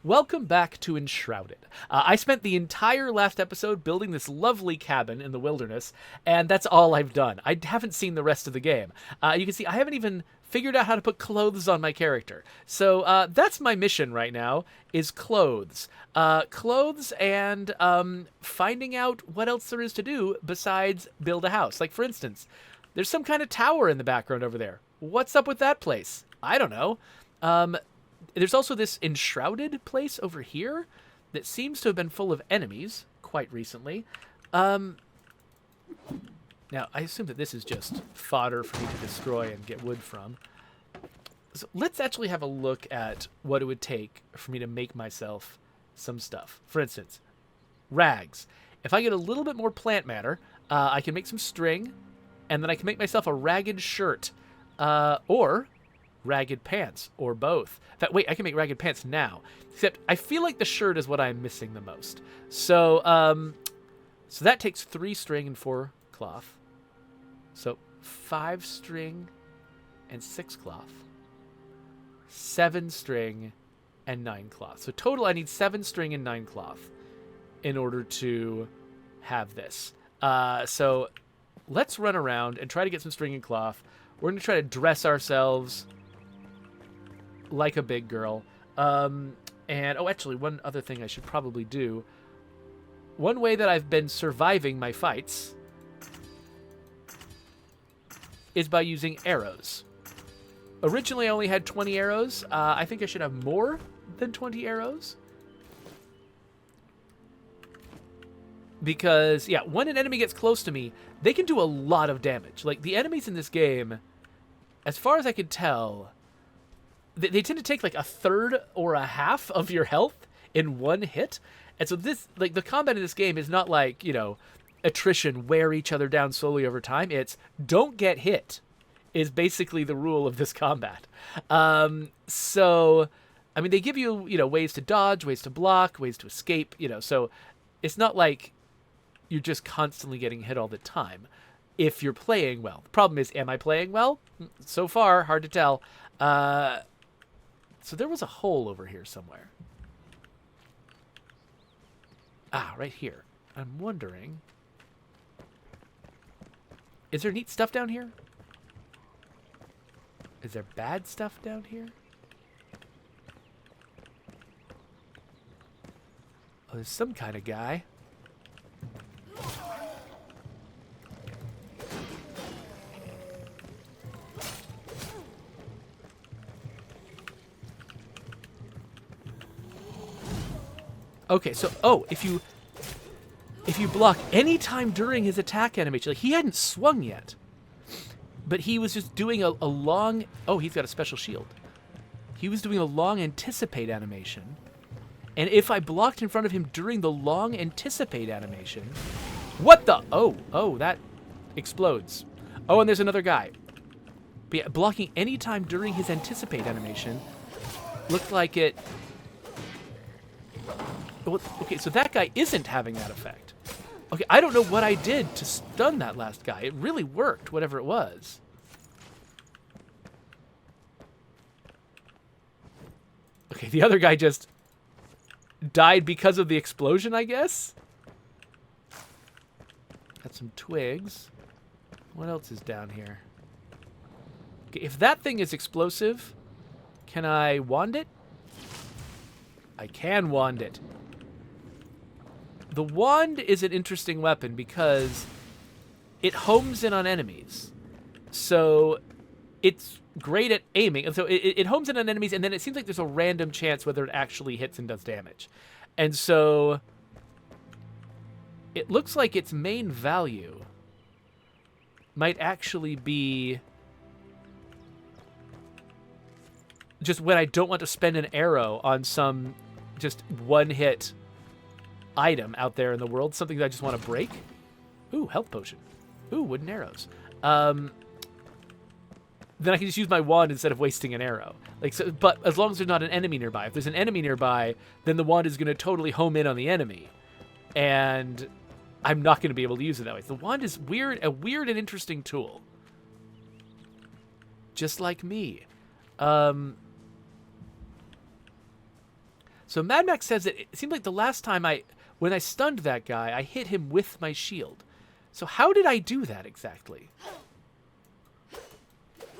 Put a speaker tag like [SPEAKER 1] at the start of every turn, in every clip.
[SPEAKER 1] Welcome back to Enshrouded. I spent the entire last episode building this lovely cabin in the wilderness, and that's all I've done. I haven't seen the rest of the game. You can see I haven't even figured out how to put clothes on my character. So that's my mission right now, is clothes. Clothes and finding out what else there is to do besides build a house. Like, for instance, there's some kind of tower in the background over there. What's up with that place? I don't know. There's also this enshrouded place over here that seems to have been full of enemies quite recently. Now, I assume that this is just fodder for me to destroy and get wood from. So let's actually have a look at what it would take for me to make myself some stuff. For instance, rags. If I get a little bit more plant matter, I can make some string, and then I can make myself a ragged shirt, or ragged pants, or both. In fact, wait, I can make ragged pants now. Except I feel like the shirt is what I'm missing the most. So, so that takes 3 string and 4 cloth. So 5 string and 6 cloth. 7 string and 9 cloth. So total, I need 7 string and 9 cloth in order to have this. So let's run around and try to get some string and cloth. We're going to try to dress ourselves like a big girl. And, oh, actually, one other thing I should probably do. One way that I've been surviving my fights is by using arrows. Originally, I only had 20 arrows. I think I should have more than 20 arrows. Because, yeah, when an enemy gets close to me, they can do a lot of damage. Like, the enemies in this game, as far as I can tell, they tend to take like a third or a half of your health in one hit. And so this, like, the combat in this game is not like, you know, attrition, wear each other down slowly over time. It's don't get hit is basically the rule of this combat. So, I mean, they give you, you know, ways to dodge, ways to block, ways to escape, you know, so it's not like you're just constantly getting hit all the time if you're playing well. The problem is, am I playing well? So far, hard to tell. So there was a hole over here somewhere. Ah, right here. I'm wondering, is there neat stuff down here? Is there bad stuff down here? Oh, there's some kind of guy. Okay, so, oh, if you block any time during his attack animation, like, he hadn't swung yet, but he was just doing a long, oh, he's got a special shield. He was doing a long anticipate animation, and if I blocked in front of him during the long anticipate animation, what the, oh, that explodes. Oh, and there's another guy. But yeah, blocking any time during his anticipate animation looked like it. Okay, so that guy isn't having that effect. Okay, I don't know what I did to stun that last guy. It really worked, whatever it was. Okay, the other guy just died because of the explosion, I guess? Got some twigs. What else is down here? Okay, if that thing is explosive, can I wand it? I can wand it. The wand is an interesting weapon because it homes in on enemies. So it's great at aiming. And so it homes in on enemies, and then it seems like there's a random chance whether it actually hits and does damage. And so it looks like its main value might actually be just when I don't want to spend an arrow on some just one-hit item out there in the world, something that I just want to break. Ooh, health potion. Ooh, wooden arrows. Then I can just use my wand instead of wasting an arrow. Like, so, but as long as there's not an enemy nearby. If there's an enemy nearby, then the wand is going to totally home in on the enemy, and I'm not going to be able to use it that way. The wand is a weird and interesting tool. Just like me. So So Mad Max says that it seemed like the last time when I stunned that guy, I hit him with my shield. So how did I do that exactly?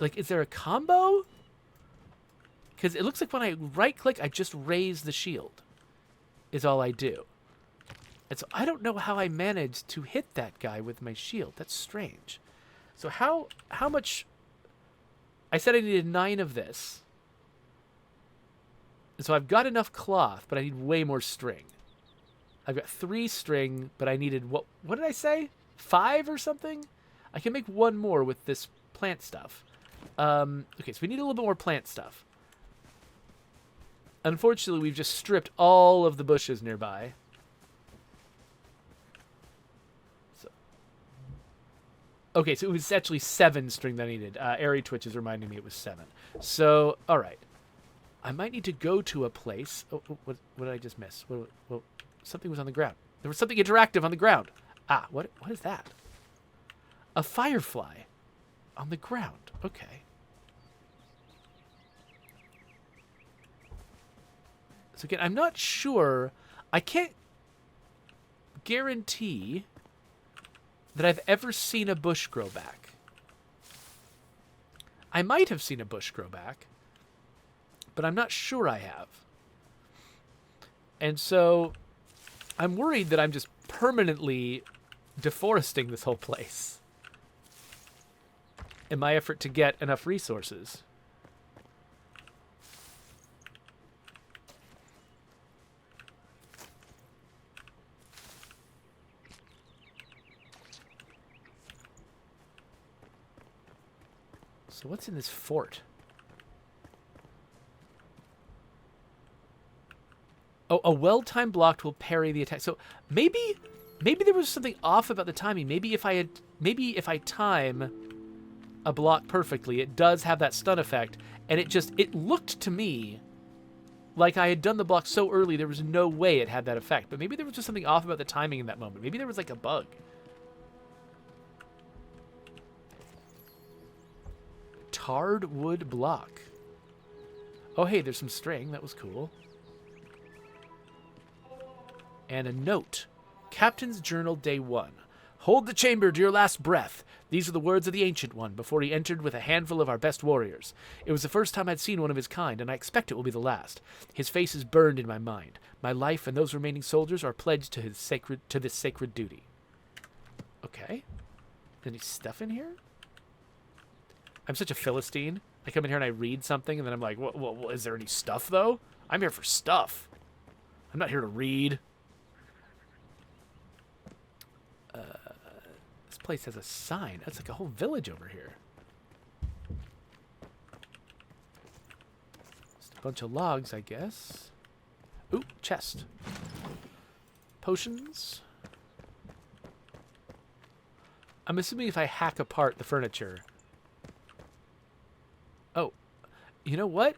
[SPEAKER 1] Like, is there a combo? Because it looks like when I right-click, I just raise the shield, is all I do. And so I don't know how I managed to hit that guy with my shield. That's strange. So how much... I said I needed 9 of this. And so I've got enough cloth, but I need way more string. I've got 3 string, but I needed... What did I say? 5 or something? I can make 1 more with this plant stuff. Okay, so we need a little bit more plant stuff. Unfortunately, we've just stripped all of the bushes nearby. Okay, so it was actually 7 string that I needed. Airy Twitch is reminding me it was 7. So, all right. I might need to go to a place. Oh, what did I just miss? What, something was on the ground. There was something interactive on the ground. Ah, what is that? A firefly on the ground. Okay. So again, I'm not sure. I can't guarantee that I've ever seen a bush grow back. I might have seen a bush grow back, but I'm not sure I have. And so I'm worried that I'm just permanently deforesting this whole place in my effort to get enough resources. So what's in this fort? Oh, a well-timed block will parry the attack. So maybe there was something off about the timing. Maybe if I time a block perfectly, it does have that stun effect, and it looked to me like I had done the block so early there was no way it had that effect. But maybe there was just something off about the timing in that moment. Maybe there was like a bug. Tarred wood block. Oh, hey, there's some string. That was cool. And a note. Captain's Journal, Day 1. Hold the chamber to your last breath. These are the words of the Ancient One before he entered with a handful of our best warriors. It was the first time I'd seen one of his kind, and I expect it will be the last. His face is burned in my mind. My life and those remaining soldiers are pledged to this sacred duty. Okay. Any stuff in here? I'm such a Philistine. I come in here and I read something, and then I'm like, well, is there any stuff, though? I'm here for stuff. I'm not here to read. This place has a sign. That's like a whole village over here. Just a bunch of logs, I guess. Ooh, chest. Potions. I'm assuming if I hack apart the furniture... Oh, you know what?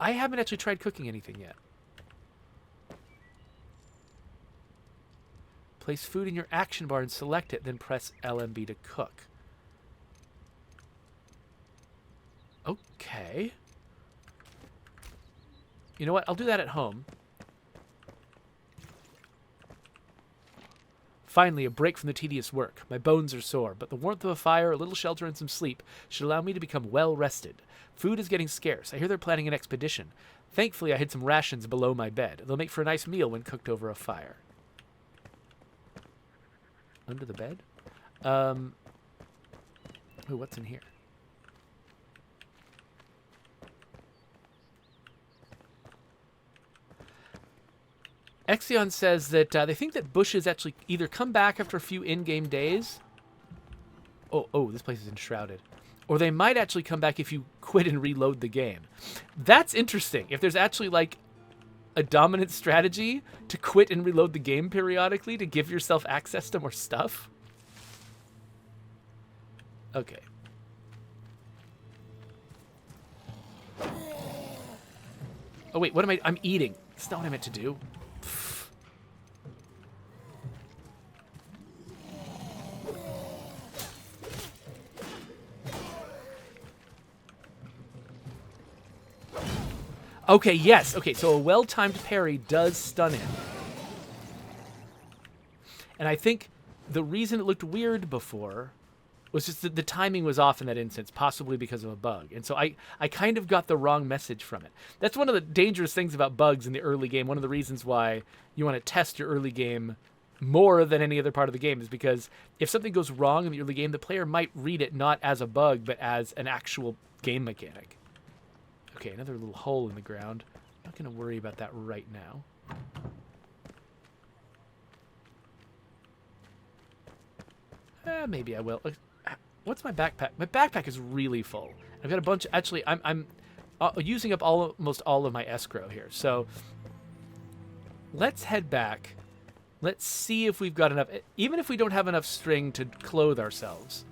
[SPEAKER 1] I haven't actually tried cooking anything yet. Place food in your action bar and select it, then press LMB to cook. Okay. You know what? I'll do that at home. Finally, a break from the tedious work. My bones are sore, but the warmth of a fire, a little shelter, and some sleep should allow me to become well rested. Food is getting scarce. I hear they're planning an expedition. Thankfully, I hid some rations below my bed. They'll make for a nice meal when cooked over a fire. Under the bed? Ooh, what's in here? Exion says that they think that bushes actually either come back after a few in-game days. Oh, this place is enshrouded. Or they might actually come back if you quit and reload the game. That's interesting. If there's actually like a dominant strategy to quit and reload the game periodically to give yourself access to more stuff. Okay. Oh wait, what am I'm eating. That's not what I meant to do. Okay, yes. Okay, so a well-timed parry does stun him. And I think the reason it looked weird before was just that the timing was off in that instance, possibly because of a bug. And so I kind of got the wrong message from it. That's one of the dangerous things about bugs in the early game. One of the reasons why you want to test your early game more than any other part of the game is because if something goes wrong in the early game, the player might read it not as a bug, but as an actual game mechanic. Okay, another little hole in the ground. I'm not going to worry about that right now. Maybe I will. What's my backpack? My backpack is really full. I've got a bunch. Actually, I'm using up almost all of my escrow here. So let's head back. Let's see if we've got enough. Even if we don't have enough string to clothe ourselves,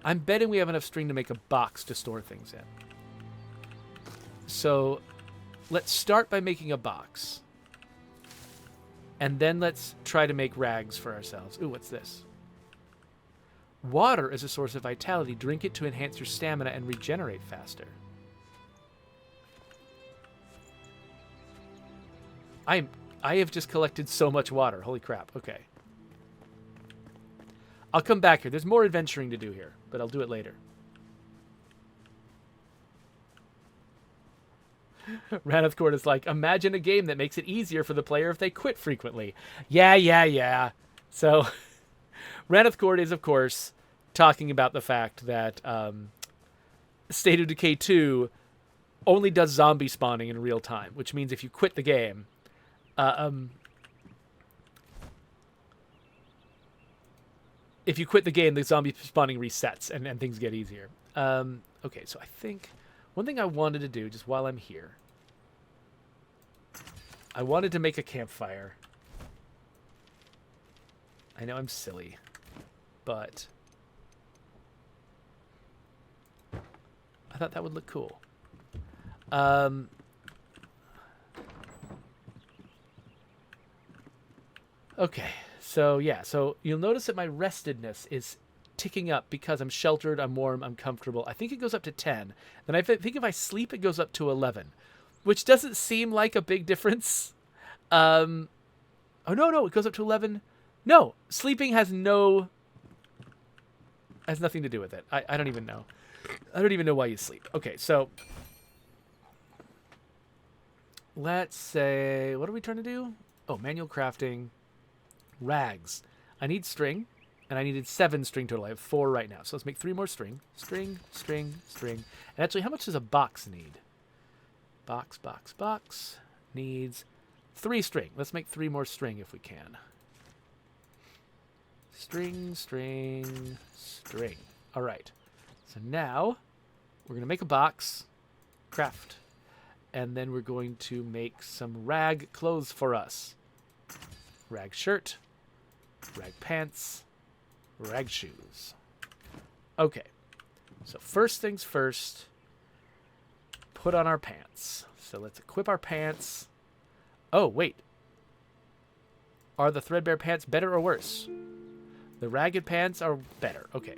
[SPEAKER 1] I'm betting we have enough string to make a box to store things in. So let's start by making a box. And then let's try to make rags for ourselves. Ooh, what's this? Water is a source of vitality. Drink it to enhance your stamina and regenerate faster. I have just collected so much water. Holy crap. Okay. I'll come back here. There's more adventuring to do here, but I'll do it later. Raneth Court is like, imagine a game that makes it easier for the player if they quit frequently. Yeah. So... Raneth Court is, of course, talking about the fact that State of Decay 2 only does zombie spawning in real time, which means if you quit the game, the zombie spawning resets and things get easier. Okay, so I think one thing I wanted to do just while I'm here, I wanted to make a campfire. I know I'm silly, but I thought that would look cool. Okay, so yeah, so you'll notice that my restedness is ticking up because I'm sheltered, I'm warm, I'm comfortable. I think it goes up to 10. Then I think if I sleep, it goes up to 11, which doesn't seem like a big difference. Oh, no, it goes up to 11. No, sleeping has nothing to do with it. I don't even know. I don't even know why you sleep. Okay, so let's say, what are we trying to do? Oh, manual crafting, rags. I need string, and I needed 7 string total. I have 4 right now. So let's make 3 more string. String. And actually, how much does a box need? Box needs 3 string. Let's make 3 more string if we can. String. All right. So now we're going to make a box, craft, and then we're going to make some rag clothes for us. Rag shirt, rag pants, rag shoes. Okay. So first things first, put on our pants. So let's equip our pants. Oh, wait. Are the threadbare pants better or worse? The ragged pants are better. Okay.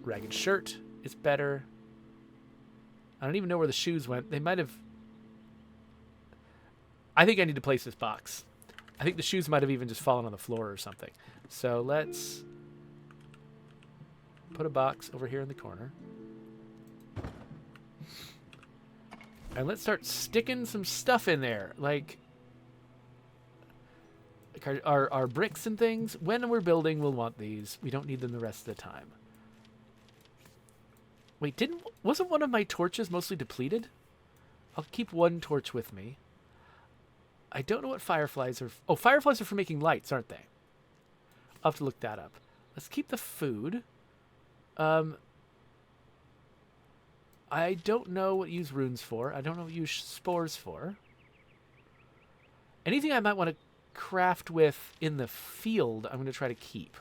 [SPEAKER 1] Ragged shirt is better. I don't even know where the shoes went. They might have... I think I need to place this box. I think the shoes might have even just fallen on the floor or something. So let's put a box over here in the corner. And let's start sticking some stuff in there. Like our bricks and things. When we're building, we'll want these. We don't need them the rest of the time. Wait, wasn't one of my torches mostly depleted? I'll keep 1 torch with me. I don't know what fireflies are. Oh, fireflies are for making lights, aren't they? I'll have to look that up. Let's keep the food. I don't know what use runes for. I don't know what use spores for. Anything I might want to craft with in the field, I'm going to try to keep.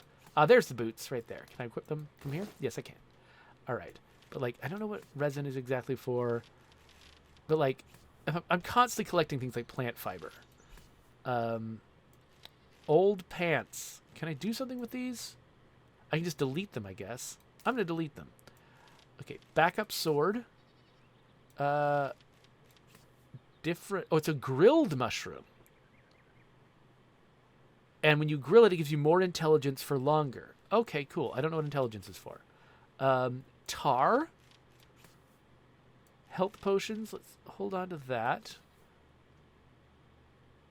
[SPEAKER 1] There's the boots right there. Can I equip them from here? Yes, I can. All right. But, like, I don't know what resin is exactly for. But, like, I'm constantly collecting things like plant fiber. Old pants. Can I do something with these? I can just delete them, I guess. I'm going to delete them. Okay, backup sword. different... Oh, it's a grilled mushroom. And when you grill it, it gives you more intelligence for longer. Okay, cool. I don't know what intelligence is for. Tar. Health potions. Let's hold on to that.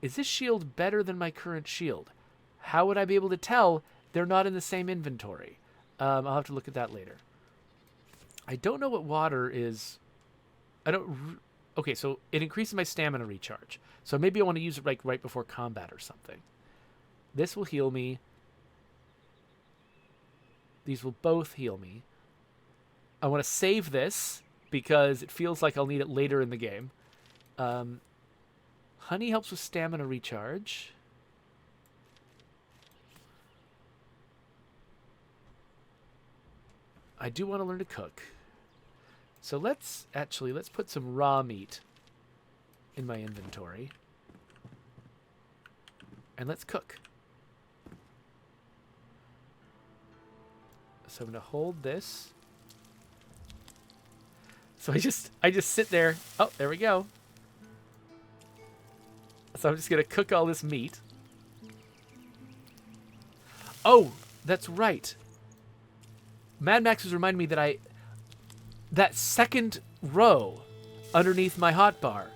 [SPEAKER 1] Is this shield better than my current shield? How would I be able to tell? They're not in the same inventory. I'll have to look at that later. I don't know what water is. Okay, so it increases my stamina recharge. So maybe I want to use it right before combat or something. This will heal me. These will both heal me. I want to save this because it feels like I'll need it later in the game. Honey helps with stamina recharge. I do want to learn to cook. So let's put some raw meat in my inventory. And let's cook. So I'm going to hold this. So I just sit there. Oh, there we go. So I'm just going to cook all this meat. Oh, that's right. Mad Max was reminding me that that second row underneath my hotbar,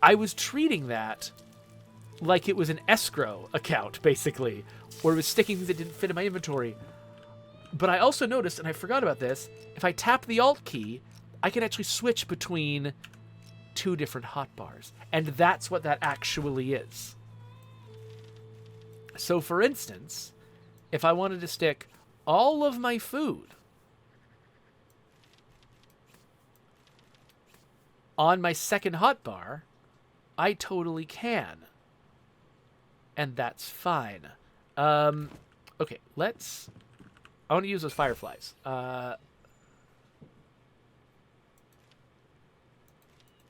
[SPEAKER 1] I was treating that like it was an escrow account, basically, where it was sticking things that didn't fit in my inventory. But I also noticed, and I forgot about this, if I tap the Alt key, I can actually switch between two different hotbars. And that's what that actually is. So, for instance, if I wanted to stick all of my food on my second hotbar, I totally can. And that's fine. Okay, I want to use those fireflies.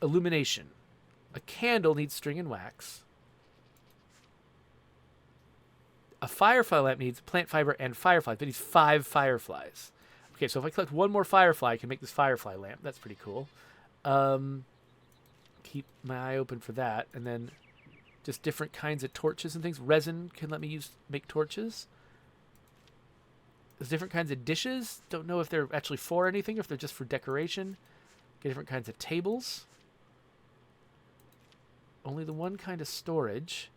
[SPEAKER 1] Illumination. A candle needs string and wax. A firefly lamp needs plant fiber and fireflies. But needs 5 fireflies. Okay, so if I collect one more firefly, I can make this firefly lamp. That's pretty cool. Keep my eye open for that. And then just different kinds of torches and things. Resin can let me make torches. There's different kinds of dishes. Don't know if they're actually for anything or if they're just for decoration. Get different kinds of tables. Only the one kind of storage.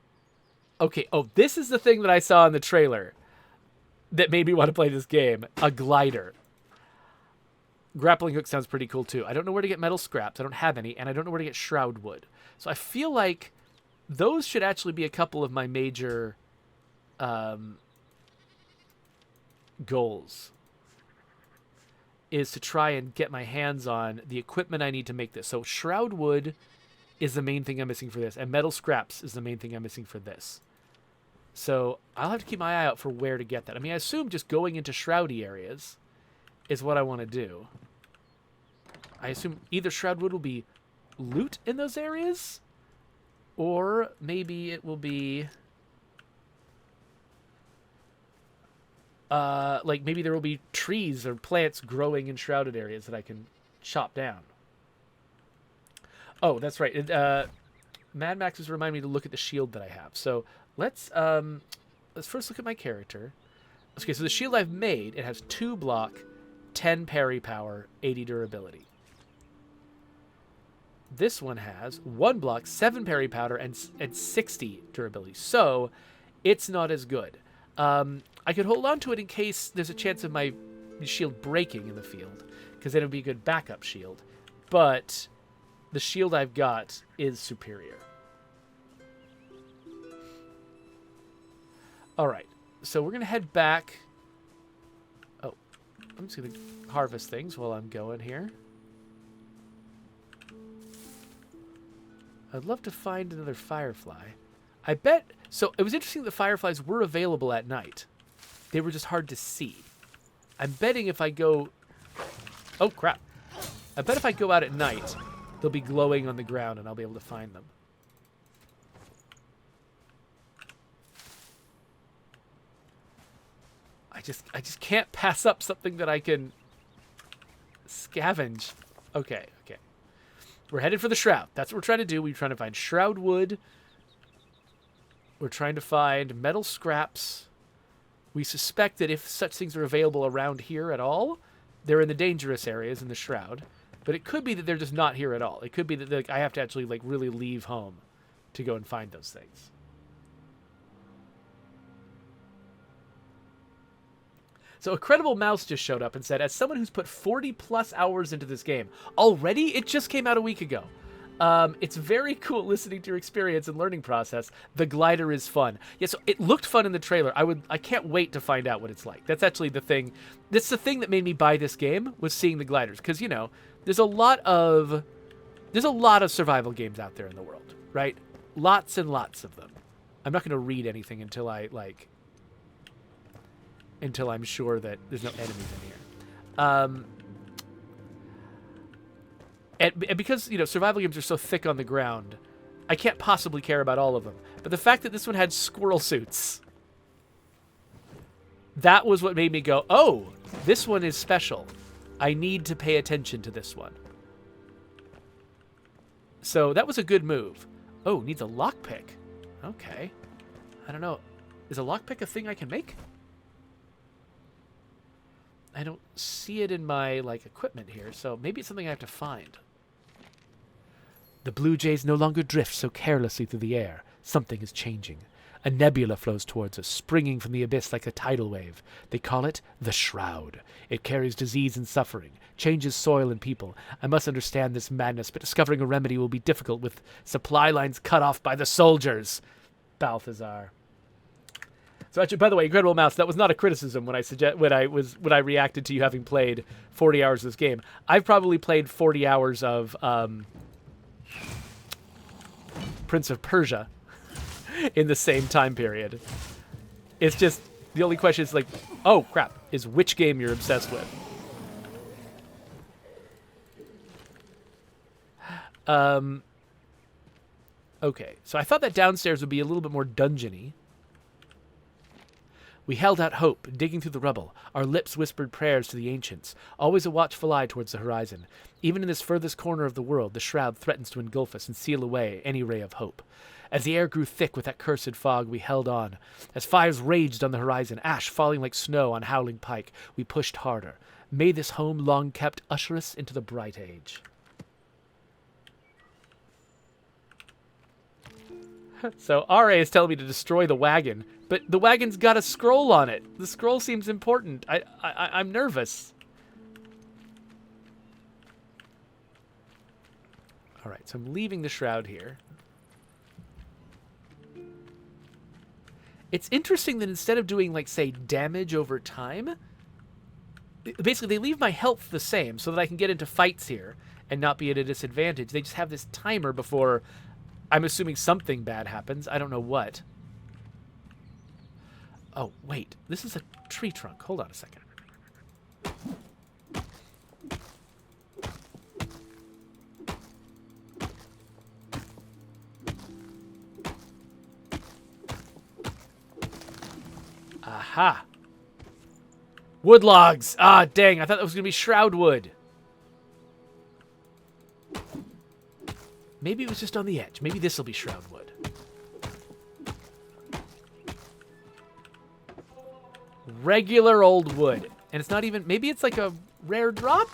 [SPEAKER 1] Okay, oh, this is the thing that I saw in the trailer that made me want to play this game. A glider. Grappling hook sounds pretty cool too. I don't know where to get metal scraps. I don't have any, and I don't know where to get shroud wood. So I feel like those should actually be a couple of my major goals. Is to try and get my hands on the equipment I need to make this. So shroud wood is the main thing I'm missing for this, and metal scraps is the main thing I'm missing for this. So I'll have to keep my eye out for where to get that. I mean, I assume just going into shroudy areas is what I want to do. I assume either shroud wood will be loot in those areas, or maybe it will be like maybe there will be trees or plants growing in shrouded areas that I can chop down. Oh, that's right. Mad Max has reminded me to look at the shield that I have. So let's first look at my character. Okay, so the shield I've made, it has 2 block, 10 parry power, 80 durability. This one has 1 block, 7 parry power, and 60 durability. So it's not as good. I could hold on to it in case there's a chance of my shield breaking in the field, because then it would be a good backup shield. But the shield I've got is superior. All right, so we're going to head back. Oh, I'm just going to harvest things while I'm going here. I'd love to find another firefly. I bet... So it was interesting that fireflies were available at night. They were just hard to see. I'm betting if I go... Oh, crap. I bet if I go out at night, they'll be glowing on the ground and I'll be able to find them. I just can't pass up something that I can scavenge. Okay. We're headed for the shroud. That's what we're trying to do. We're trying to find shroud wood. We're trying to find metal scraps. We suspect that if such things are available around here at all, they're in the dangerous areas in the shroud. But it could be that they're just not here at all. It could be that like, I have to actually like really leave home to go and find those things. So a credible mouse just showed up and said, as someone who's put 40 plus hours into this game, already? It just came out a week ago. It's very cool listening to your experience and learning process. The glider is fun. Yeah, so it looked fun in the trailer. I can't wait to find out what it's like. That's actually the thing. That's the thing that made me buy this game, was seeing the gliders. Because, you know, there's a lot of survival games out there in the world, right? Lots and lots of them. I'm not going to read anything until I'm sure that there's no enemies in here. And because, you know, survival games are so thick on the ground, I can't possibly care about all of them. But the fact that this one had squirrel suits, that was what made me go, oh, this one is special. I need to pay attention to this one. So that was a good move. Oh, needs a lockpick. Okay. I don't know. Is a lockpick a thing I can make? I don't see it in my, like, equipment here, so maybe it's something I have to find. The blue jays no longer drift so carelessly through the air. Something is changing. A nebula flows towards us, springing from the abyss like a tidal wave. They call it the Shroud. It carries disease and suffering, changes soil and people. I must understand this madness, but discovering a remedy will be difficult with supply lines cut off by the soldiers. Balthazar. So actually, by the way, Incredible Mouse, that was not a criticism when I reacted to you having played 40 hours of this game. I've probably played 40 hours of Prince of Persia in the same time period. It's just, the only question is like, oh crap, is which game you're obsessed with. Okay, so I thought that downstairs would be a little bit more dungeony. We held out hope, digging through the rubble. Our lips whispered prayers to the ancients, always a watchful eye towards the horizon. Even in this furthest corner of the world, the shroud threatens to engulf us and seal away any ray of hope. As the air grew thick with that cursed fog, we held on. As fires raged on the horizon, ash falling like snow on howling pike, we pushed harder. May this home long kept usher us into the bright age. So R.A. is telling me to destroy the wagon, but the wagon's got a scroll on it. The scroll seems important. I'm nervous. All right, so I'm leaving the shroud here. It's interesting that instead of doing, like, say, damage over time, basically they leave my health the same so that I can get into fights here and not be at a disadvantage. They just have this timer before, I'm assuming something bad happens. I don't know what. Oh, wait. This is a tree trunk. Hold on a second. Aha. Wood logs. Ah, dang. I thought that was going to be shroud wood. Maybe it was just on the edge. Maybe this will be shroud wood. Regular old wood. And it's not even... Maybe it's like a rare drop?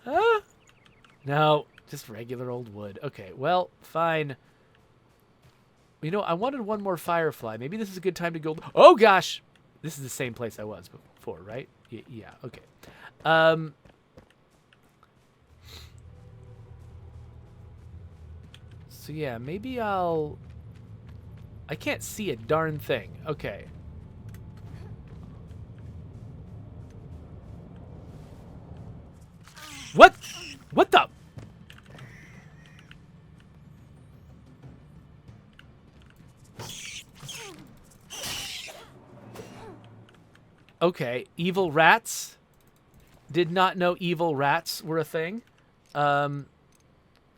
[SPEAKER 1] Huh? No, just regular old wood. Okay, well, fine. You know, I wanted one more firefly. Maybe this is a good time to go... Oh, gosh! This is the same place I was before, right? Yeah, okay. So, yeah, maybe I'll... I can't see a darn thing. Okay. What? What the? Okay, evil rats. Did not know evil rats were a thing. I'm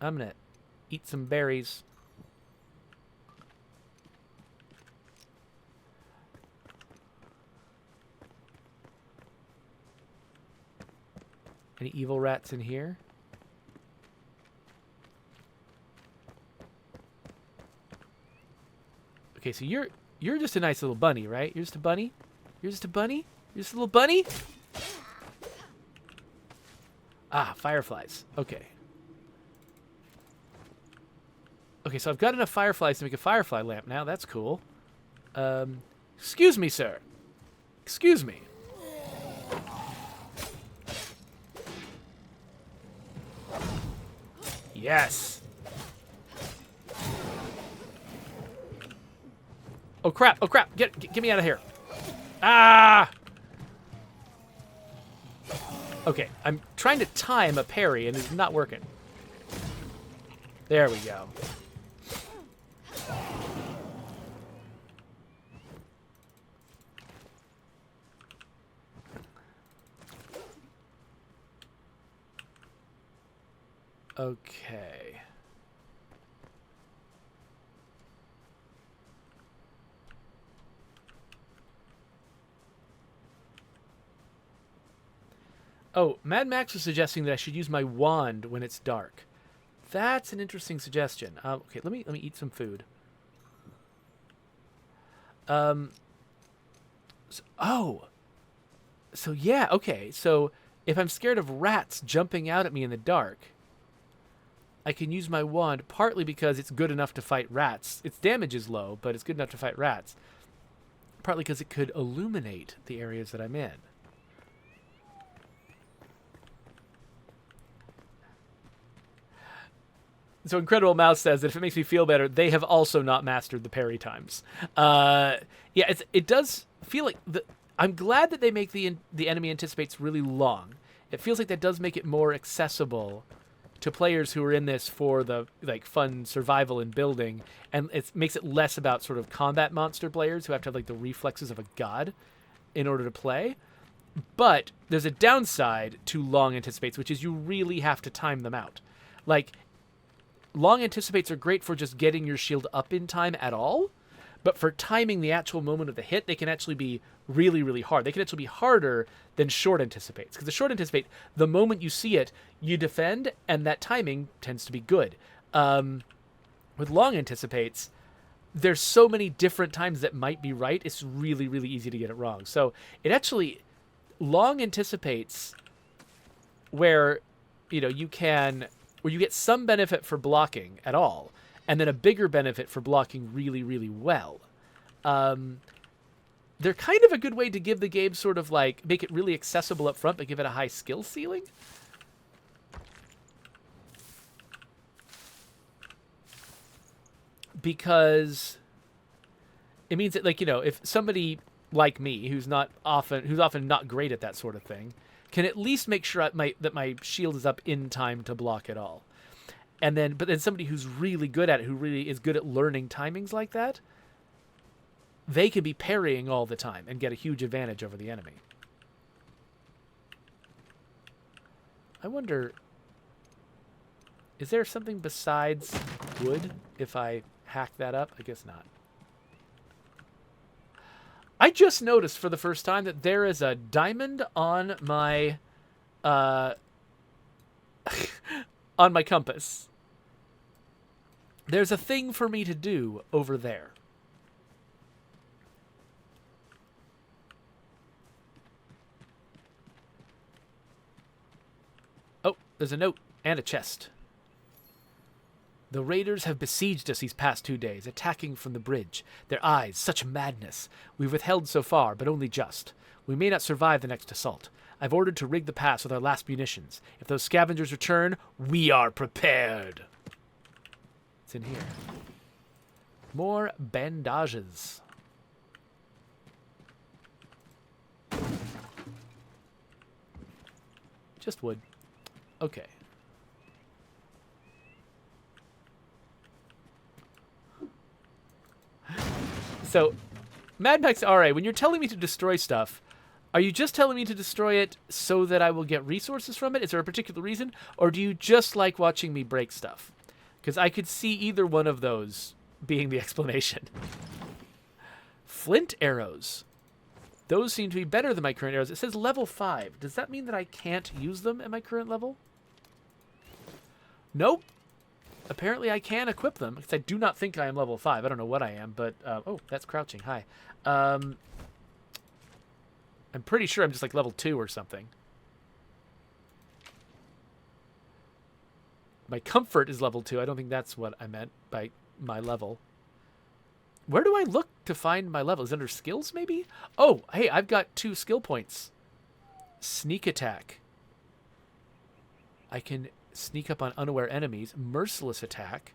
[SPEAKER 1] gonna eat some berries. Any evil rats in here? Okay, so you're just a nice little bunny, right? You're just a bunny? You're just a bunny? You're just a little bunny? Ah, fireflies. Okay. Okay, so I've got enough fireflies to make a firefly lamp now. That's cool. Excuse me, sir. Excuse me. Yes. Oh, crap. Oh, crap. Get me out of here. Ah! Okay, I'm trying to time a parry, and it's not working. There we go. Okay. Oh, Mad Max was suggesting that I should use my wand when it's dark. That's an interesting suggestion. Okay, let me eat some food. So yeah, okay. So if I'm scared of rats jumping out at me in the dark, I can use my wand partly because it's good enough to fight rats. Its damage is low, but it's good enough to fight rats. Partly because it could illuminate the areas that I'm in. So Incredible Mouse says that if it makes me feel better, they have also not mastered the parry times. Yeah, it does feel like I'm glad that they make the enemy anticipates really long. It feels like that does make it more accessible to players who are in this for the fun survival and building, and it makes it less about sort of combat monster players who have to have the reflexes of a god in order to play. But there's a downside to long anticipates, which is you really have to time them out. Long anticipates are great for just getting your shield up in time at all, but for timing the actual moment of the hit, they can actually be really, really hard. They can actually be harder than short anticipates, because the short anticipate, the moment you see it, you defend, and that timing tends to be good. With long anticipates, there's so many different times that might be right, it's really, really easy to get it wrong. So it actually, long anticipates where, you get some benefit for blocking at all, and then a bigger benefit for blocking really, really well. They're kind of a good way to give the game sort of make it really accessible up front, but give it a high skill ceiling. Because it means that, if somebody like me, who's often not great at that sort of thing, can at least make sure that my shield is up in time to block it all. But then somebody who's really good at it, who really is good at learning timings like that, they can be parrying all the time and get a huge advantage over the enemy. I wonder, is there something besides wood if I hack that up? I guess not. I just noticed for the first time that there is a diamond on my on my compass. There's a thing for me to do over there. Oh, there's a note and a chest. The raiders have besieged us these past 2 days, attacking from the bridge. Their eyes, such madness. We've withheld so far, but only just. We may not survive the next assault. I've ordered to rig the pass with our last munitions. If those scavengers return, we are prepared. It's in here. More bandages. Just wood. Okay. So, Mad Max RA, when you're telling me to destroy stuff, are you just telling me to destroy it so that I will get resources from it? Is there a particular reason? Or do you just like watching me break stuff? Because I could see either one of those being the explanation. Flint arrows. Those seem to be better than my current arrows. It says level 5. Does that mean that I can't use them at my current level? Nope. apparently I can equip them, because I do not think I am level 5. I don't know what I am, but... oh, that's crouching. Hi. I'm pretty sure I'm just like level 2 or something. My comfort is level 2. I don't think that's what I meant by my level. Where do I look to find my level? Is it under skills, maybe? Oh, hey, I've got 2 skill points. Sneak attack. I can sneak up on unaware enemies. Merciless attack.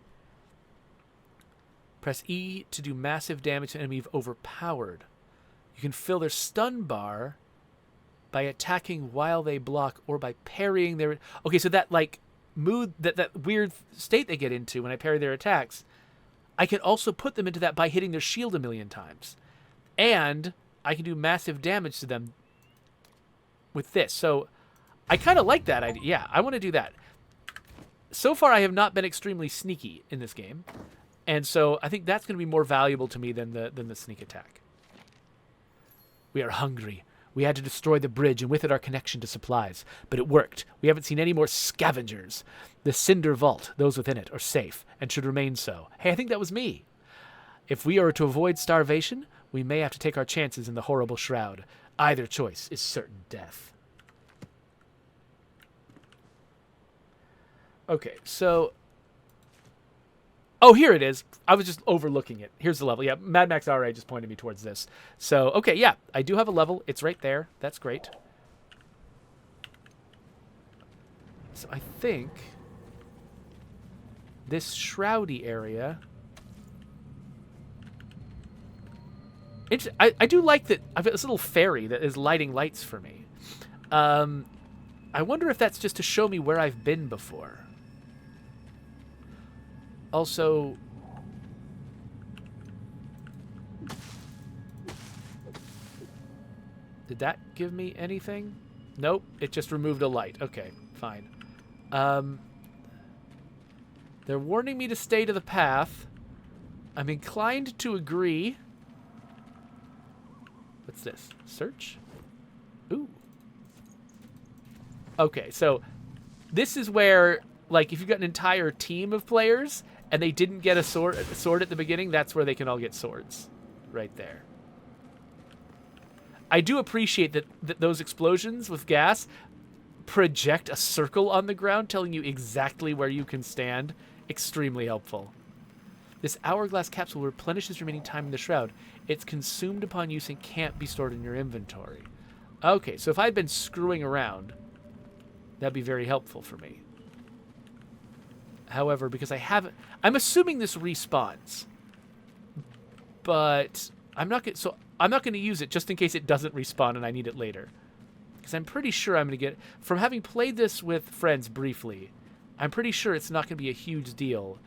[SPEAKER 1] Press E to do massive damage to an enemy you've overpowered. You can fill their stun bar by attacking while they block or by parrying their... Okay, so that, like, mood, that weird state they get into when I parry their attacks, I can also put them into that by hitting their shield a million times. And I can do massive damage to them with this. So I kind of like that idea. Yeah, I want to do that. So far, I have not been extremely sneaky in this game. And so I think that's going to be more valuable to me than the sneak attack. We are hungry. We had to destroy the bridge and with it our connection to supplies. But it worked. We haven't seen any more scavengers. The Cinder Vault, those within it, are safe and should remain so. Hey, I think that was me. If we are to avoid starvation, we may have to take our chances in the horrible shroud. Either choice is certain death. Okay, so... Oh, here it is. I was just overlooking it. Here's the level. Yeah, Mad Max RA just pointed me towards this. So, okay, yeah, I do have a level. It's right there. That's great. So I think this shroudy area... I do like that I've got this little fairy that is lighting lights for me. I wonder if that's just to show me where I've been before. Also, did that give me anything? Nope, it just removed a light. Okay, fine. They're warning me to stay to the path. I'm inclined to agree. What's this? Search? Ooh. Okay, so this is where, like, if you've got an entire team of players and they didn't get a sword at the beginning, that's where they can all get swords. Right there. I do appreciate that those explosions with gas project a circle on the ground telling you exactly where you can stand. Extremely helpful. This hourglass capsule replenishes remaining time in the shroud. It's consumed upon use and can't be stored in your inventory. Okay, so if I'd been screwing around, that'd be very helpful for me. However, because I haven't... I'm assuming this respawns. But I'm not going to use it just in case it doesn't respawn and I need it later. Because I'm pretty sure I'm going to get... From having played this with friends briefly, I'm pretty sure it's not going to be a huge deal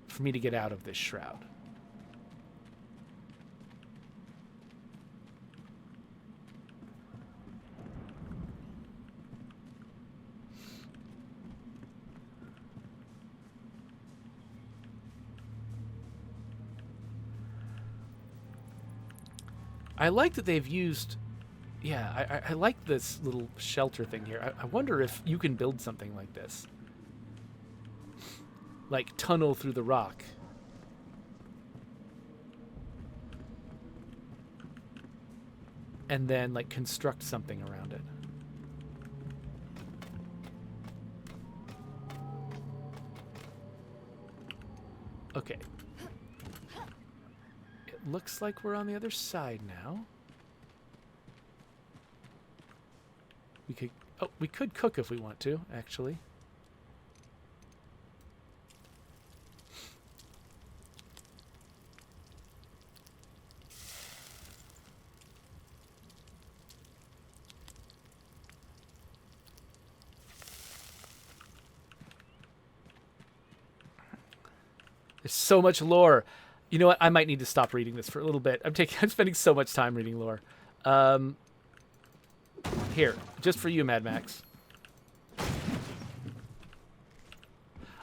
[SPEAKER 1] for me to get out of this shroud. I like that they've used... Yeah, I like this little shelter thing here. I wonder if you can build something like this. Like, tunnel through the rock. And then, like, construct something around it. Okay. Looks like we're on the other side now. We could cook if we want to, actually. There's so much lore. You know what? I might need to stop reading this for a little bit. I'm spending so much time reading lore. Here, just for you, Mad Max.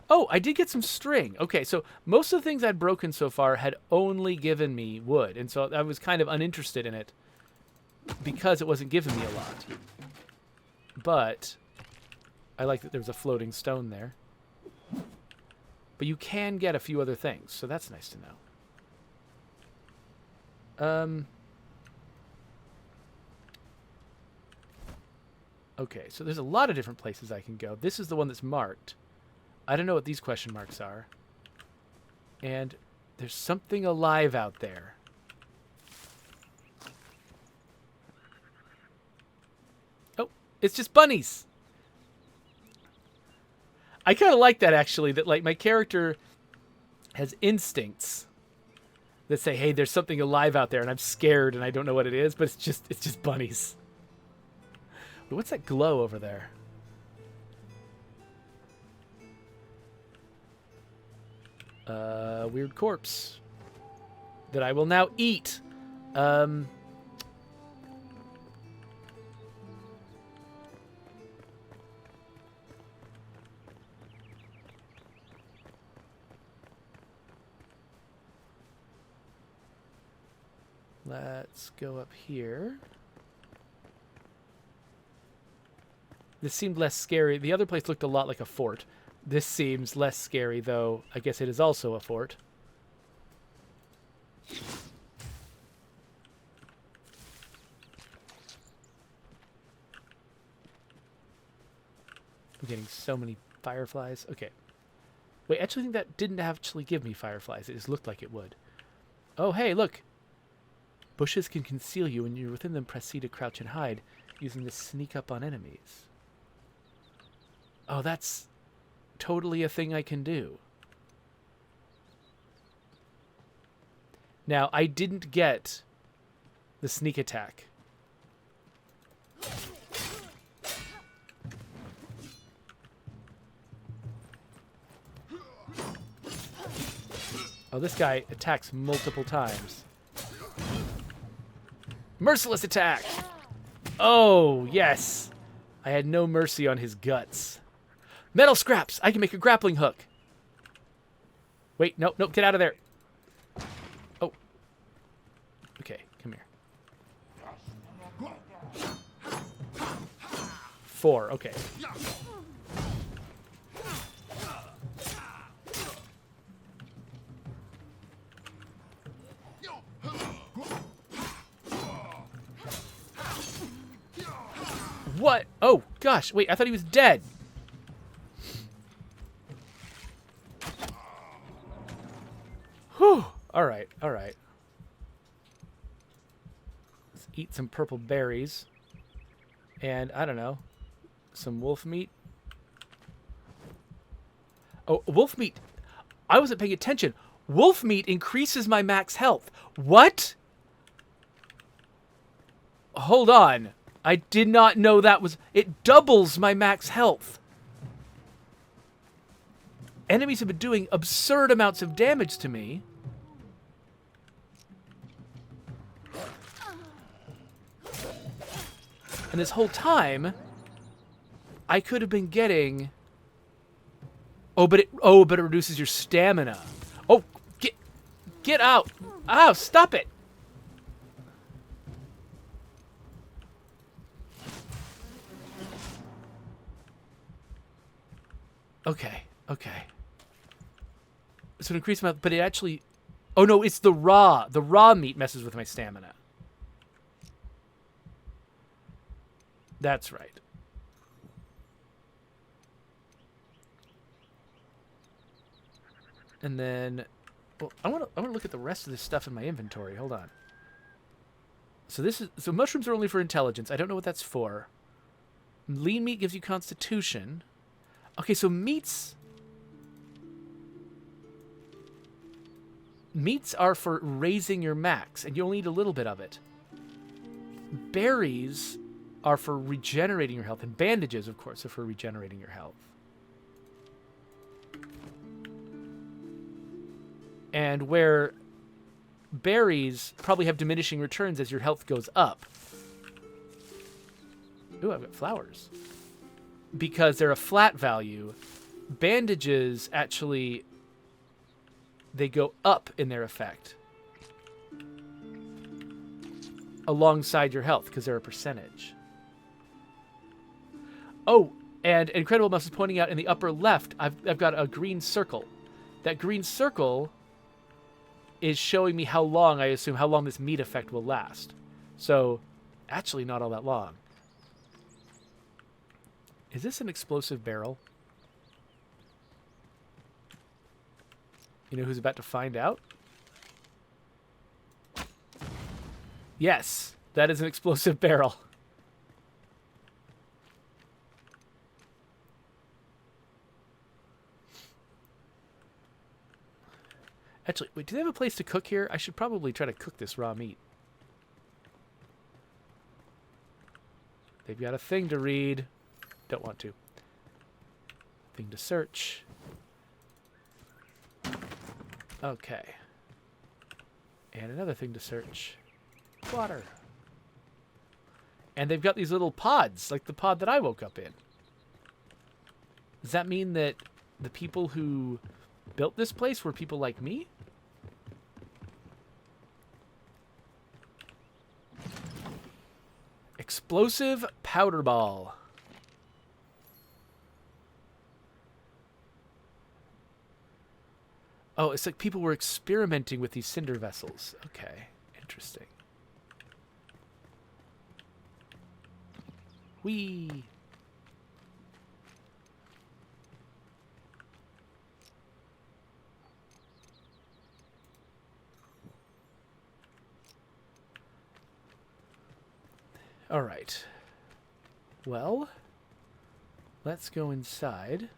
[SPEAKER 1] Oh, I did get some string. Okay, so most of the things I'd broken so far had only given me wood, and so I was kind of uninterested in it because it wasn't giving me a lot. But I like that there was a floating stone there. But you can get a few other things, so that's nice to know. Okay, so there's a lot of different places I can go. This is the one that's marked. I don't know what these question marks are. And there's something alive out there. Oh, it's just bunnies. I kind of like that, actually, that like my character has instincts that say, hey, there's something alive out there and I'm scared and I don't know what it is, but it's just bunnies. What's that glow over there? Weird corpse that I will now eat. Let's go up here. This seemed less scary. The other place looked a lot like a fort. This seems less scary, though. I guess it is also a fort. I'm getting so many fireflies. Okay. Wait, I actually think that didn't actually give me fireflies. It just looked like it would. Oh, hey, look. Bushes can conceal you. When you're within them, press C to crouch and hide, using to sneak up on enemies. Oh, that's totally a thing I can do. Now, I didn't get the sneak attack. Oh, this guy attacks multiple times. Merciless attack! Oh, yes. I had no mercy on his guts. Metal scraps! I can make a grappling hook. Wait, no, get out of there. Oh. Okay, come here. 4, okay. What? Oh, gosh. Wait, I thought he was dead. Whew. All right. Let's eat some purple berries. And, I don't know, some wolf meat. Oh, wolf meat. I wasn't paying attention. Wolf meat increases my max health. What? Hold on. I did not know that was... It doubles my max health. Enemies have been doing absurd amounts of damage to me. And this whole time, I could have been getting... Oh, but it reduces your stamina. Oh, get out. Oh, stop it. Okay. So it increased my... But it actually... Oh, no, it's the raw. The raw meat messes with my stamina. That's right. And then... Well, I want to look at the rest of this stuff in my inventory. Hold on. So this is... So mushrooms are only for intelligence. I don't know what that's for. Lean meat gives you constitution. Okay, so meats are for raising your max, and you only eat a little bit of it. Berries are for regenerating your health, and bandages, of course, are for regenerating your health. And where berries probably have diminishing returns as your health goes up. Ooh, I've got flowers. Because they're a flat value, bandages actually, they go up in their effect alongside your health because they're a percentage. Oh, and Incredible Mouse is pointing out in the upper left, I've got a green circle. that green circle is showing me how long, I assume, how long this meat effect will last. So, actually not all that long. Is this an explosive barrel? You know who's about to find out? Yes, that is an explosive barrel. Actually, wait, do they have a place to cook here? I should probably try to cook this raw meat. They've got a thing to read. Don't want to. Thing to search. Okay. And another thing to search. Water. And they've got these little pods, like the pod that I woke up in. Does that mean that the people who built this place were people like me? Explosive powder ball. Oh, it's like people were experimenting with these cinder vessels. Okay, interesting. Whee! All right. Well, let's go inside.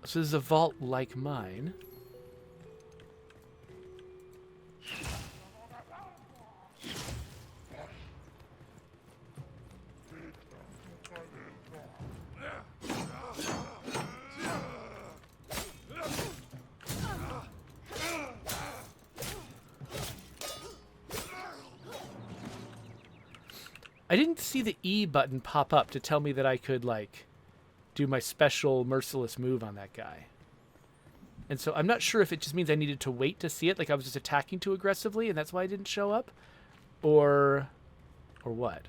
[SPEAKER 1] So this is a vault like mine. I didn't see the E button pop up to tell me that I could, like, do my special merciless move on that guy. And so I'm not sure if it just means I needed to wait to see it, like I was just attacking too aggressively and that's why I didn't show up, or what.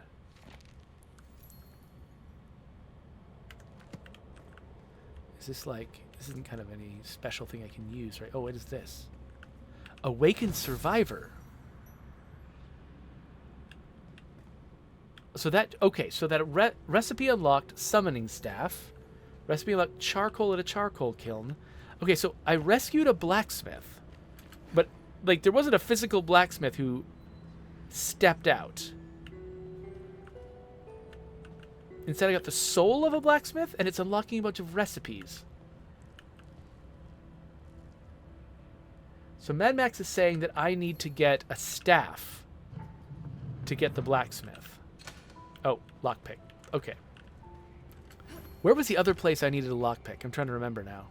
[SPEAKER 1] Is this like, this isn't kind of any special thing I can use, right? Oh, what is this? Awakened Survivor. So that, okay, so that recipe unlocked summoning staff. Recipe unlocked charcoal at a charcoal kiln. Okay, so I rescued a blacksmith. But, like, there wasn't a physical blacksmith who stepped out. Instead, I got the soul of a blacksmith, and it's unlocking a bunch of recipes. So Mad Max is saying that I need to get a staff to get the blacksmith. Oh, lockpick. Okay. Where was the other place I needed a lockpick? I'm trying to remember now.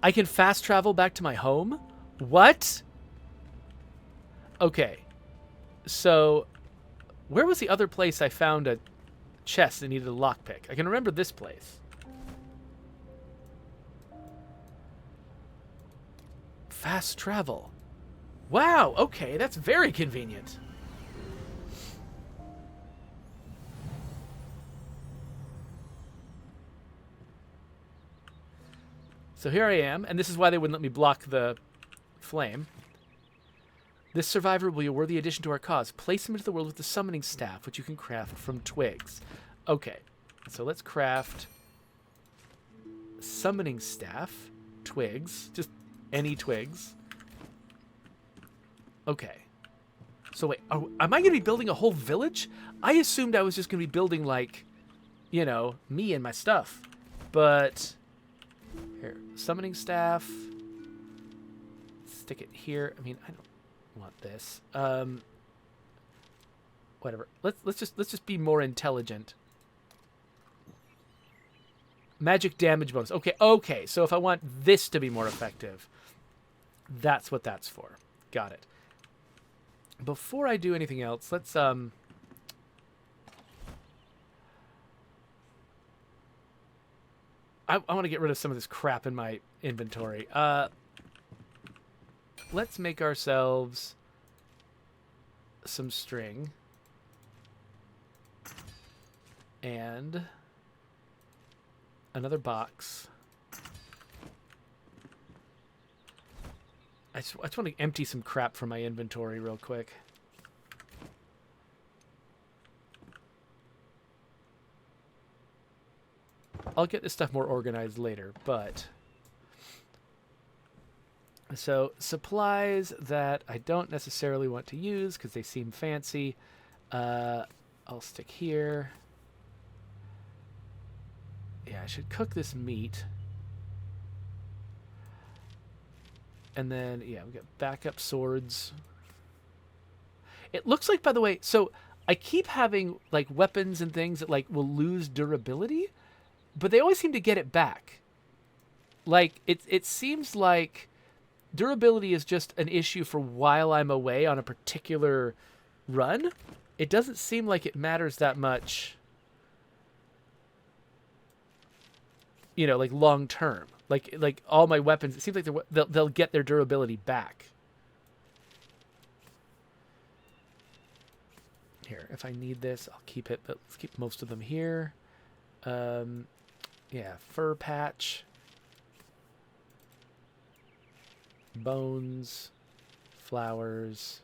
[SPEAKER 1] I can fast travel back to my home? What? Okay. So, where was the other place I found a chest that needed a lockpick? I can remember this place. Fast travel. Wow, okay, that's very convenient. So here I am, and this is why they wouldn't let me block the flame. This survivor will be a worthy addition to our cause. Place him into the world with the summoning staff, which you can craft from twigs. Okay, so let's craft summoning staff, twigs, just any twigs. Okay. So wait, am I going to be building a whole village? I assumed I was just going to be building, like, you know, me and my stuff. But here, summoning staff. Stick it here. I mean, I don't want this. Whatever. Let's just be more intelligent. Magic damage bonus. Okay. So if I want this to be more effective, that's what that's for. Got it. Before I do anything else, let's I want to get rid of some of this crap in my inventory. Let's make ourselves some string. And another box. I just want to empty some crap from my inventory real quick. I'll get this stuff more organized later, but... So, supplies that I don't necessarily want to use because they seem fancy. I'll stick here. Yeah, I should cook this meat. And then, yeah, we got backup swords. It looks like, by the way, so I keep having, like, weapons and things that, like, will lose durability, but they always seem to get it back. Like, it seems like durability is just an issue for while I'm away on a particular run. It doesn't seem like it matters that much, you know, like, long term. Like all my weapons, it seems like they'll get their durability back. Here, if I need this, I'll keep it, but let's keep most of them here. Yeah, fur patch. Bones. Flowers.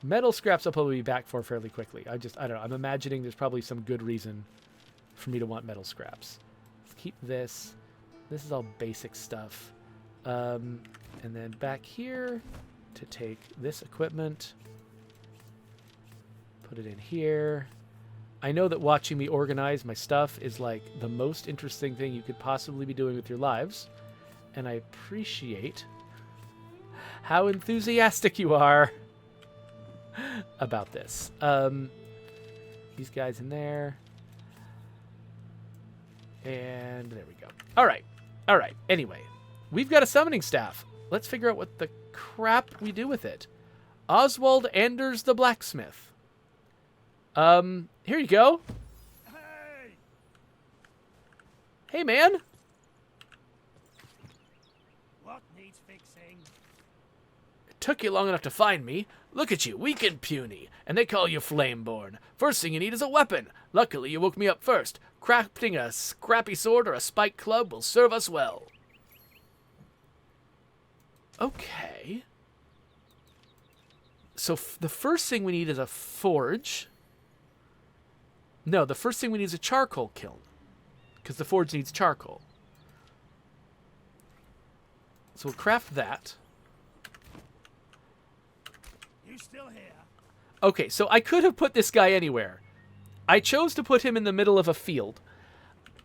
[SPEAKER 1] Metal scraps I'll probably be back for fairly quickly. I don't know. I'm imagining there's probably some good reason for me to want metal scraps. Let's keep this. This is all basic stuff. And then back here to take this equipment. Put it in here. I know that watching me organize my stuff is like the most interesting thing you could possibly be doing with your lives. And I appreciate how enthusiastic you are about this. These guys in there. And there we go. All right. All right. Anyway, we've got a summoning staff. Let's figure out what the crap we do with it. Oswald Anders the blacksmith. Here you go.
[SPEAKER 2] Hey!
[SPEAKER 1] Hey, man.
[SPEAKER 2] What needs fixing?
[SPEAKER 1] It took you long enough to find me. Look at you, weak and puny, and they call you Flameborn. First thing you need is a weapon. Luckily, you woke me up first. Crafting a scrappy sword or a spike club will serve us well. Okay. So the first thing we need is a forge. No, the first thing we need is a charcoal kiln. Because the forge needs charcoal. So we'll craft that.
[SPEAKER 2] You still here?
[SPEAKER 1] Okay, so I could have put this guy anywhere. I chose to put him in the middle of a field.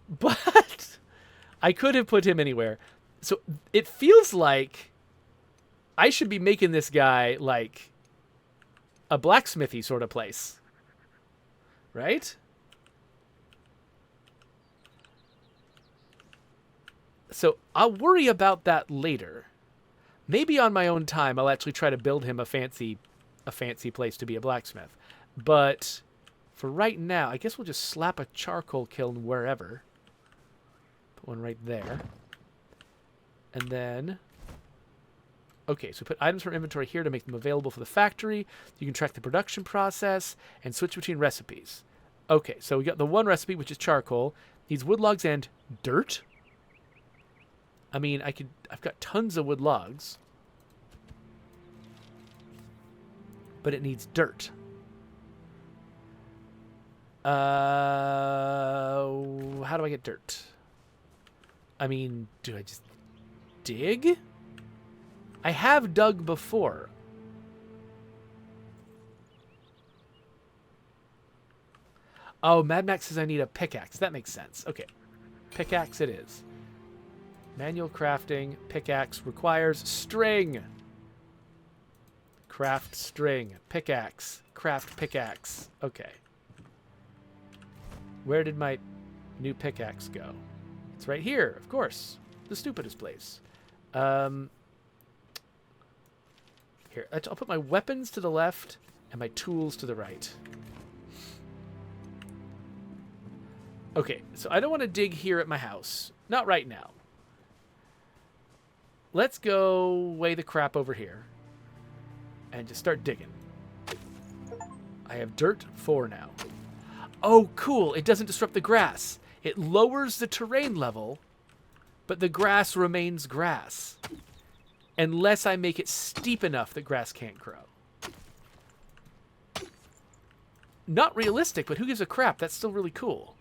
[SPEAKER 1] But I could have put him anywhere. So it feels like I should be making this guy like a blacksmithy sort of place. Right? So I'll worry about that later. Maybe on my own time I'll actually try to build him a fancy place to be a blacksmith. But for right now, I guess we'll just slap a charcoal kiln wherever. Put one right there. And then... Okay, so we put items from inventory here to make them available for the factory. You can track the production process and switch between recipes. Okay, so we got the one recipe, which is charcoal. Needs wood logs and dirt. I mean, I've got tons of wood logs. But it needs dirt. How do I get dirt? I mean, do I just dig? I have dug before. Oh, Mad Max says I need a pickaxe. That makes sense. Okay. Pickaxe it is. Manual crafting. Pickaxe requires string. Craft string. Pickaxe. Craft pickaxe. Okay. Where did my new pickaxe go? It's right here, of course. The stupidest place. Here, I'll put my weapons to the left and my tools to the right. Okay, so I don't want to dig here at my house. Not right now. Let's go weigh the crap over here and just start digging. I have dirt 4 now. Oh, cool. It doesn't disrupt the grass. It lowers the terrain level, but the grass remains grass. Unless I make it steep enough that grass can't grow. Not realistic, but who gives a crap? That's still really cool.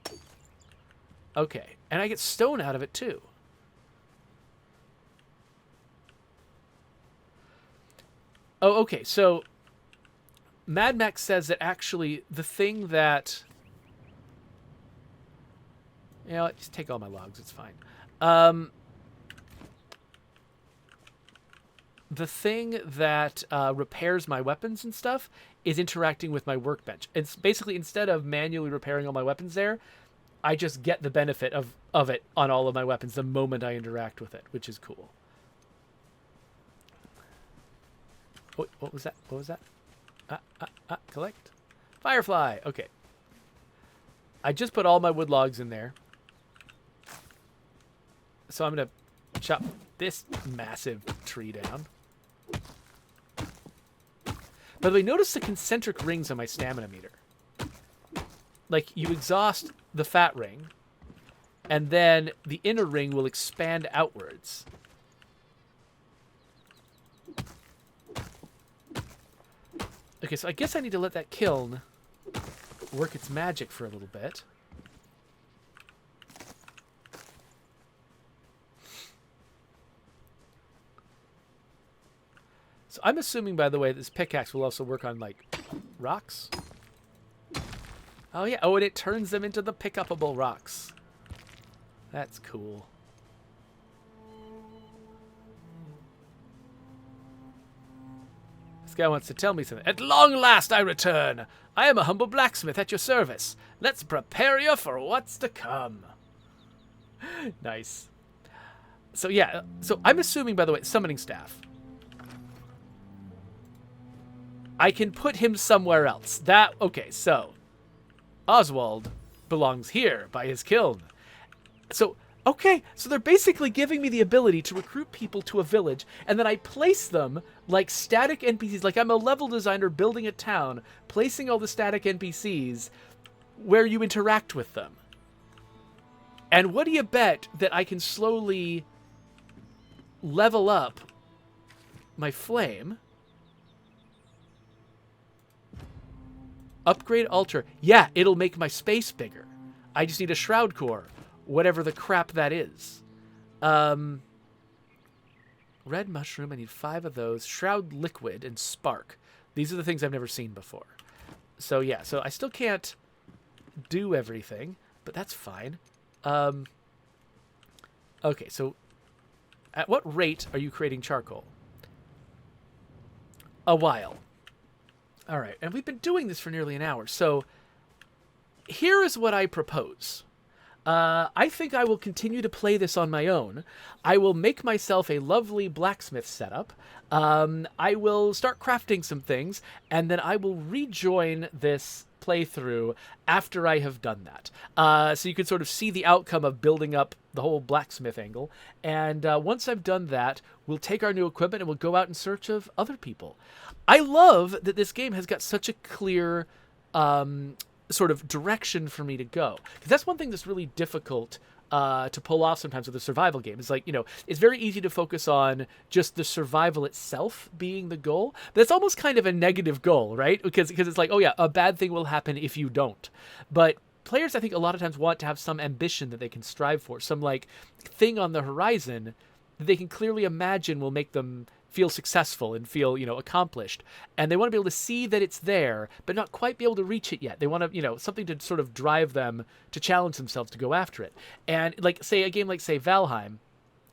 [SPEAKER 1] Okay, and I get stone out of it too. Oh, okay, so Mad Max says that actually the thing that... Yeah, just take all my logs, it's fine. The thing that repairs my weapons and stuff is interacting with my workbench. It's basically, instead of manually repairing all my weapons there, I just get the benefit of it on all of my weapons the moment I interact with it, which is cool. What was that? What was that? Collect. Firefly. Okay. I just put all my wood logs in there. So I'm going to chop this massive tree down. By the way, notice the concentric rings on my stamina meter. Like, you exhaust the fat ring, and then the inner ring will expand outwards. Okay, so I guess I need to let that kiln work its magic for a little bit. So I'm assuming, by the way, this pickaxe will also work on, like, rocks. Oh, yeah. Oh, and it turns them into the pick-upable rocks. That's cool. This guy wants to tell me something. At long last I return. I am a humble blacksmith at your service. Let's prepare you for what's to come. Nice. So, yeah. So I'm assuming, by the way, summoning staff. I can put him somewhere else. Okay, so Oswald belongs here by his kiln. So, okay, so they're basically giving me the ability to recruit people to a village, and then I place them like static NPCs. Like I'm a level designer building a town, placing all the static NPCs where you interact with them. And what do you bet that I can slowly level up my flame? Upgrade altar. Yeah, it'll make my space bigger. I just need a shroud core. Whatever the crap that is. Red mushroom. I need 5 of those. Shroud liquid and spark. These are the things I've never seen before. So yeah, so I still can't do everything, but that's fine. Okay, so at what rate are you creating charcoal? A while. All right, and we've been doing this for nearly an hour, so here is what I propose. I think I will continue to play this on my own. I will make myself a lovely blacksmith setup. I will start crafting some things, and then I will rejoin this playthrough after I have done that. So you can sort of see the outcome of building up the whole blacksmith angle. And once I've done that, we'll take our new equipment and we'll go out in search of other people. I love that this game has got such a clear sort of direction for me to go. Because that's one thing that's really difficult to pull off sometimes with a survival game. It's like, you know, it's very easy to focus on just the survival itself being the goal. But it's almost kind of a negative goal, right? Because it's like, oh yeah, a bad thing will happen if you don't. But players, I think, a lot of times want to have some ambition that they can strive for. Some, like, thing on the horizon that they can clearly imagine will make them feel successful and feel, you know, accomplished. And they want to be able to see that it's there, but not quite be able to reach it yet. They want to, you know, something to sort of drive them to challenge themselves to go after it. And like, say, a game like, say, Valheim,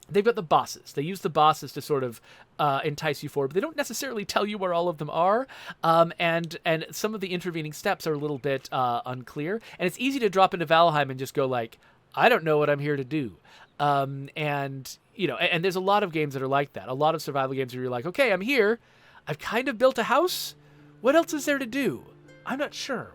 [SPEAKER 1] they've got the bosses. They use the bosses to sort of entice you forward, but they don't necessarily tell you where all of them are. And some of the intervening steps are a little bit unclear. And it's easy to drop into Valheim and just go like, I don't know what I'm here to do. And, you know, and there's a lot of games that are like that. A lot of survival games where you're like, okay, I'm here. I've kind of built a house. What else is there to do? I'm not sure.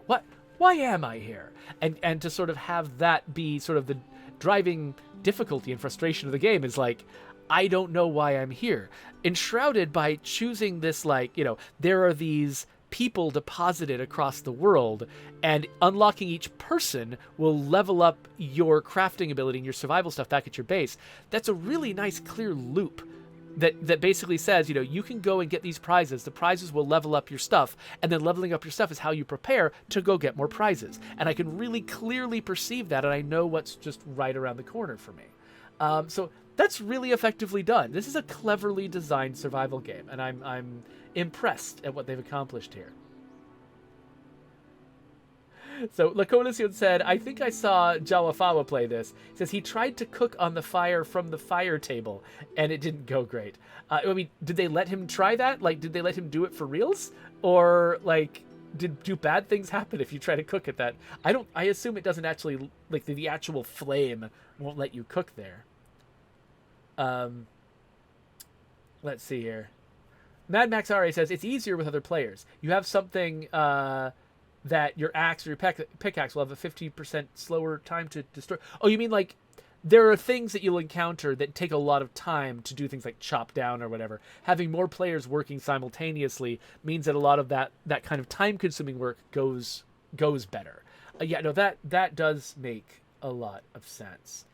[SPEAKER 1] Why am I here? And to sort of have that be sort of the driving difficulty and frustration of the game is like, I don't know why I'm here. Enshrouded, by choosing this, like, you know, there are these people deposited across the world, and unlocking each person will level up your crafting ability and your survival stuff back at your base. That's a really nice, clear loop that basically says, you can go and get these prizes. The prizes will level up your stuff, and then leveling up your stuff is how you prepare to go get more prizes. And I can really clearly perceive that, and I know what's just right around the corner for me. So that's really effectively done. This is a cleverly designed survival game, and I'm impressed at what they've accomplished here. So Laconacion said, I think I saw Jawafawa play this. He says he tried to cook on the fire from the fire table, and it didn't go great. I mean, did they let him try that? Like, did they let him do it for reals? Or, like, do bad things happen if you try to cook at that? I assume it doesn't actually, like, the actual flame won't let you cook there. Let's see here. Mad Max RA says, it's easier with other players. You have something, that your axe or your pickaxe will have a 50% slower time to destroy. Oh, you mean like there are things that you'll encounter that take a lot of time to do things like chop down or whatever. Having more players working simultaneously means that a lot of that kind of time-consuming work goes better. Yeah, no, that does make a lot of sense.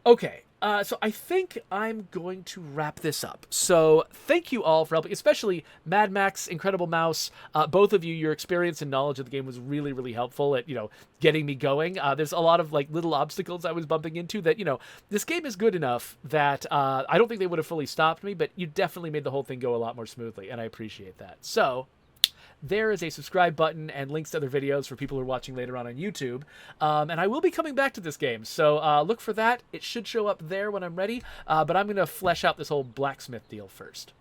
[SPEAKER 1] Okay. So I think I'm going to wrap this up. So thank you all for helping, especially Mad Max, Incredible Mouse. Both of you, your experience and knowledge of the game was really, really helpful at, getting me going. There's a lot of like little obstacles I was bumping into that, this game is good enough that I don't think they would have fully stopped me, but you definitely made the whole thing go a lot more smoothly, and I appreciate that. So there is a subscribe button and links to other videos for people who are watching later on YouTube. And I will be coming back to this game, so look for that. It should show up there when I'm ready, but I'm going to flesh out this whole blacksmith deal first.